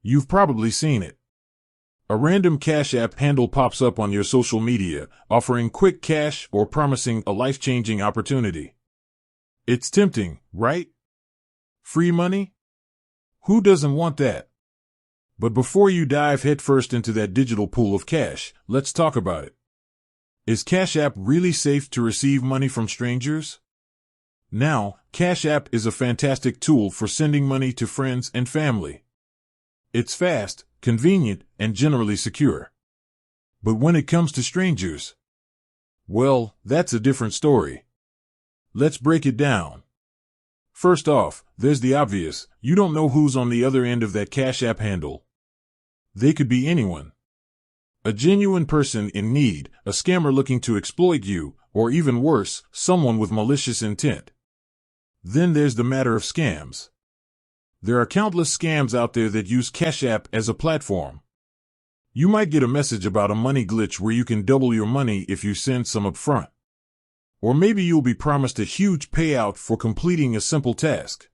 You've probably seen it. A random Cash App handle pops up on your social media, offering quick cash or promising a life-changing opportunity. It's tempting, right? Free money? Who doesn't want that? But before you dive headfirst into that digital pool of cash, let's talk about it. Is Cash App really safe to receive money from strangers? Now, Cash App is a fantastic tool for sending money to friends and family. It's fast, convenient, and generally secure. But when it comes to strangers, well, that's a different story. Let's break it down. First off, there's the obvious. You don't know who's on the other end of that Cash App handle. They could be anyone. A genuine person in need, a scammer looking to exploit you, or even worse, someone with malicious intent. Then there's the matter of scams. There are countless scams out there that use Cash App as a platform. You might get a message about a money glitch where you can double your money if you send some up front. Or maybe you'll be promised a huge payout for completing a simple task.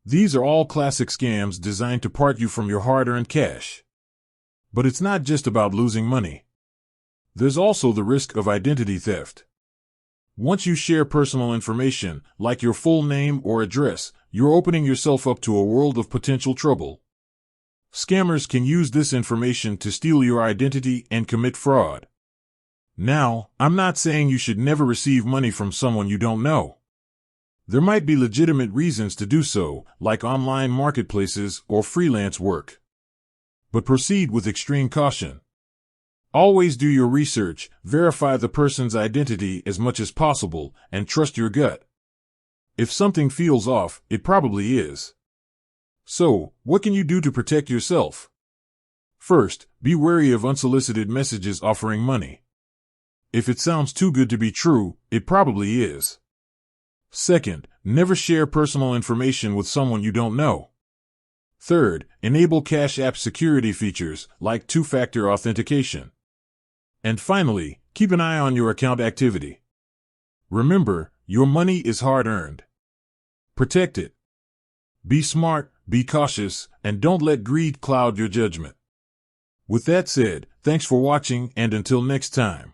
These are all classic scams designed to part you from your hard-earned cash. But it's not just about losing money. There's also the risk of identity theft. Once you share personal information, like your full name or address, you're opening yourself up to a world of potential trouble. Scammers can use this information to steal your identity and commit fraud. Now, I'm not saying you should never receive money from someone you don't know. There might be legitimate reasons to do so, like online marketplaces or freelance work. But proceed with extreme caution. Always do your research, verify the person's identity as much as possible, and trust your gut. If something feels off, it probably is. So, what can you do to protect yourself? First, be wary of unsolicited messages offering money. If it sounds too good to be true, it probably is. Second, never share personal information with someone you don't know. Third, enable Cash App security features like two-factor authentication. And finally, keep an eye on your account activity. Remember, your money is hard-earned. Protect it. Be smart, be cautious, and don't let greed cloud your judgment. With that said, thanks for watching, and until next time.